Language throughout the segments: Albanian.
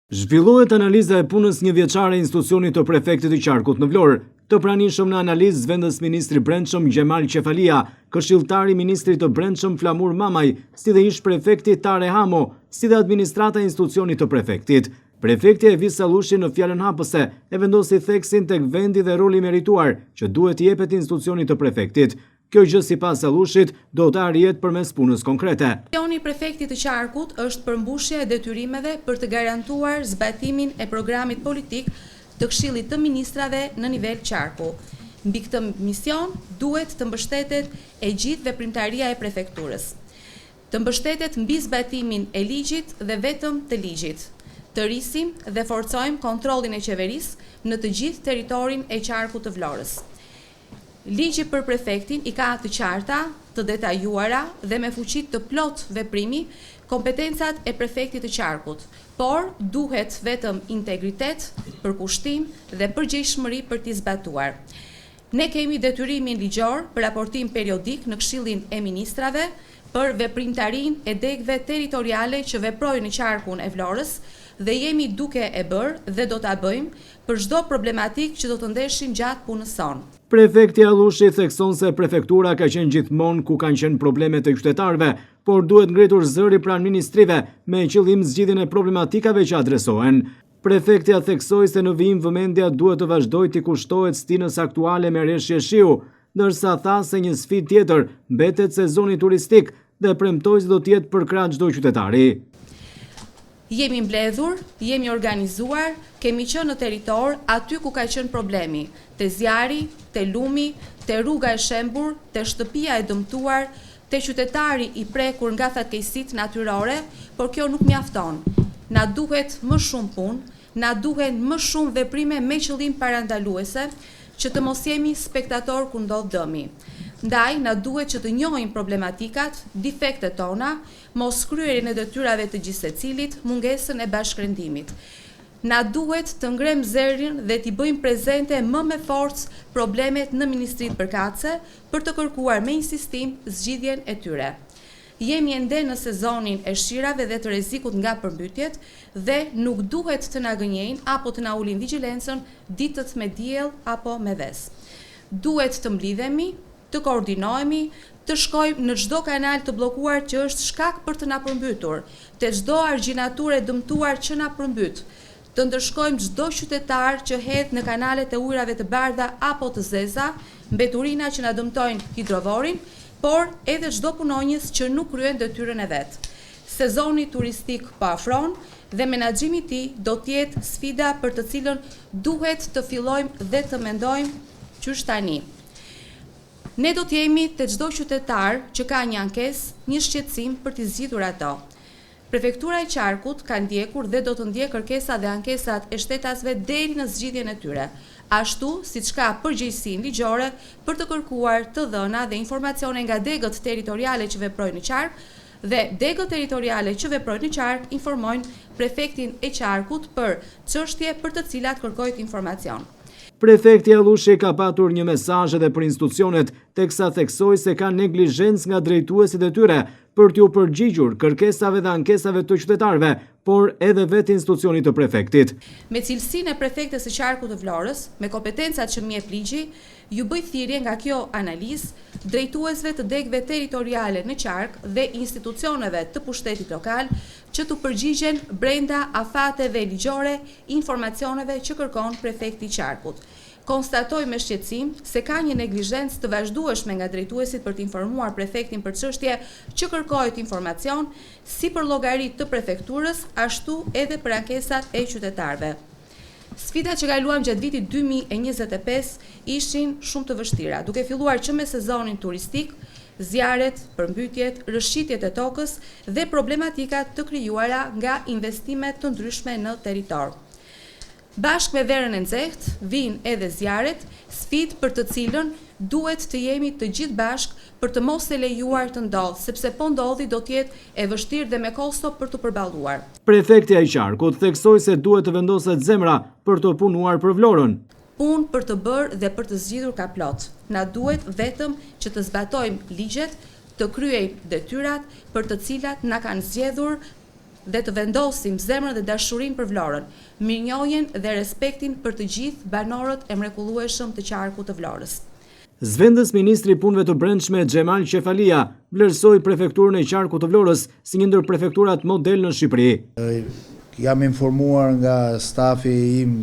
Zhvillohet analiza e punës një vjeçare e institucionit të prefektit të Qarkut në Vlorë. Të pranishëm në analizë zëvendës ministri brendshëm Gjemal Qefalia, këshilltari ministrit të brendshëm Flamur Mamaj, si dhe ish prefekti Tare Hamo, si dhe administrata e institucionit të prefektit. Prefekti e vi Sallushi në fjalën hapëse e vendosi theksin tek vendi dhe roli merituar që duhet i jepet institucionit të prefektit. Kjo gjë sipas Sallushit do të arrihet përmes punës konkrete. Misioni i prefektit të Qarkut është përmbushja e detyrimeve për të garantuar zbatimin e programit politik të Këshillit të Ministrave në nivel Qarku. Mbi këtë mision duhet të mbështetet e gjithë veprimtaria e prefekturës. Të mbështetet mbi zbatimin e ligjit dhe vetëm të ligjit. Të rrisim dhe forcojmë kontrollin e qeverisë në të gjithë territorin e Qarkut të Vlorës. Ligji për prefektin i ka të qarta, të detajuara dhe me fuqi të plot veprimi kompetencat e prefektit të Qarkut, por duhet vetëm integritet, përkushtim dhe përgjegjshmëri për t'i zbatuar. Ne kemi detyrimin ligjor për raportim periodik në Këshillin e Ministrave për veprimtarinë e degëve territoriale që veprojnë në Qarkun e Vlorës dhe jemi duke e bërë dhe do ta bëjmë për çdo problematik që do të ndeshim gjatë punës sonë. Prefekti Sallushi thekson se prefektura ka qenë gjithmonë ku kanë qenë problemet e qytetarëve, por duhet ngritur zëri pranë ministrive me qëllim zgjidhjen e problematikave që adresohen. Prefekti theksoi se në vijim vëmendja duhet të vazhdojë të kushtohet stinës aktuale me rreshje shiu, ndërsa tha se një sfidë tjetër mbetet sezoni turistik dhe premtoi se do të jetë për krah çdo qytetari. Jemi mbledhur, jemi organizuar, kemi qenë në territor aty ku ka qenë problemi, te zjarri, te lumi, te rruga e shembur, te shtëpia e dëmtuar, te qytetari i prekur nga fatkeqësitë natyrore, por kjo nuk mjafton. Na duhet më shumë punë, na duhen më shumë veprime me qëllim parandaluese, që të mos jemi spektator kur ndodh dëmi. Ndaj, na duhet që të njohim problematikat, defektet tona, mos kryerjen e detyrave të gjithsecilit, mungesën e bashkërendimit. Na duhet të ngrem zërin dhe t'i bëjmë prezente më me forcë problemet në ministritë përkatëse për të kërkuar me insistim zgjidhjen e tyre. Jemi ende në sezonin e shirave dhe të rrezikut nga përmbytjet dhe nuk duhet të na gënjejnë apo të na ulin vigjilencën ditët me diell apo me ves. Duhet të mblidhemi, të koordinohemi, të shkojmë në çdo kanal të bllokuar që është shkak për të na përmbytur, te çdo argjinaturë e dëmtuar që na përmbyt, të ndërshkojmë çdo qytetar që hedh në kanalet e ujrave të bardha apo të zeza, mbeturina që na dëmtojnë hidrovorin, por edhe çdo punonjës që nuk kryen detyrën e vet. Sezoni turistik po afron dhe menaxhimi i tij do të jetë sfida për të cilën duhet të fillojmë dhe të mendojmë qysh tani. Ne do të jemi te çdo qytetar që ka një ankesë, një shqetësim për t'i zgjidhur ato. Prefektura e Qarkut ka ndjekur dhe do të ndjek kërkesat dhe ankesat e shtetasve deri në zgjidhjen e tyre, ashtu siç ka përgjegjësinë ligjore për të kërkuar të dhëna dhe informacione nga degët territoriale që veprojnë në Qark dhe degët territoriale që veprojnë në Qark informojnë prefektin e Qarkut për çështje për të cilat kërkojnë informacion. Prefekti Sallushi ka patur një mesazh edhe për institucionet, teksa theksoi se ka neglizhencë nga drejtuesit e tyre për t'u përgjigjur kërkesave dhe ankesave të qytetarëve, por edhe vetë institucionit të prefektit. Me cilësinë e prefektes së Qarkut të Vlorës, me kompetencat që më jep ligji, ju bëj thirrje nga kjo analizë drejtuesve të degëve territoriale në Qark dhe institucioneve të pushtetit lokal që t'u përgjigjen brenda afateve ligjore informacioneve që kërkon prefekti i Qarkut. Konstatoj me shqetësim se ka një neglizhencë të vazhdueshme nga drejtuesit për të informuar prefektin për çështje që kërkohet informacion, si për llogaritë të prefekturës, ashtu edhe për ankesat e qytetarëve. Sfidat që kaluam gjatë vitit 2025 ishin shumë të vështira, duke filluar që me sezonin turistik, zjarret, përmbytjet, rrëshqitjet e tokës dhe problematikat të krijuara nga investimet të ndryshme në territor. Bashkë me verën e nxehtë, vijnë edhe zjarret, sfidë për të cilën duhet të jemi të gjithë bashkë për të mos e lejuar të ndodhë, sepse po ndodhi do të jetë e vështirë dhe me kosto për të përballuar. Prefekti i Qarkut theksoi se duhet të vendoset zemra për të punuar për Vlorën. Punë për të bërë dhe për të zgjidhur ka plot. Na duhet vetëm që të zbatojmë ligjet, të kryejmë detyrat për të cilat na kanë zgjedhur dhe të vendosim zemrën dhe dashurinë për Vlorën, mirënjohjen dhe respektin për të gjithë banorët e mrekullueshëm të qarkut të Vlorës. Zëvendës ministri i punëve të brendshme Xhemal Qefalia vlerësoi prefekturën e qarkut të Vlorës si një ndër prefekturat model në Shqipëri. Jam informuar nga stafi im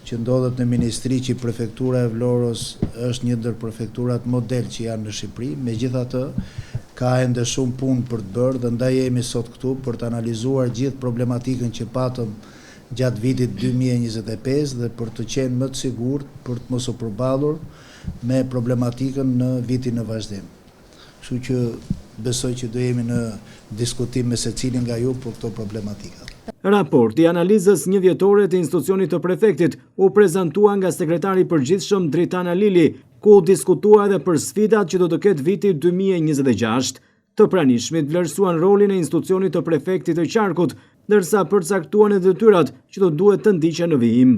që ndodhet në ministri që prefektura e Vlorës është një ndër prefekturat model që janë në Shqipëri, megjithatë ka ende shumë punë për të bërë dhe ndaj jemi sot këtu për të analizuar gjithë problematikën që patëm gjatë vitit 2025 dhe për të qenë më të sigurt për të mos u përballur me problematikën në vitin e vazhdim. Kështu që besoj që do jemi në diskutim me secilin nga ju për këto problematika. Raporti i analizës një vjetore të institucionit të prefektit u prezantua nga sekretari i përgjithshëm Dritana Lili, ku u diskutua edhe për sfidat që do të ketë viti 2026. Të pranishmit vlerësuan rolin e institucionit të prefektit të qarkut, ndërsa përcaktuan edhe detyrat që do duhet të ndiqen në vijim.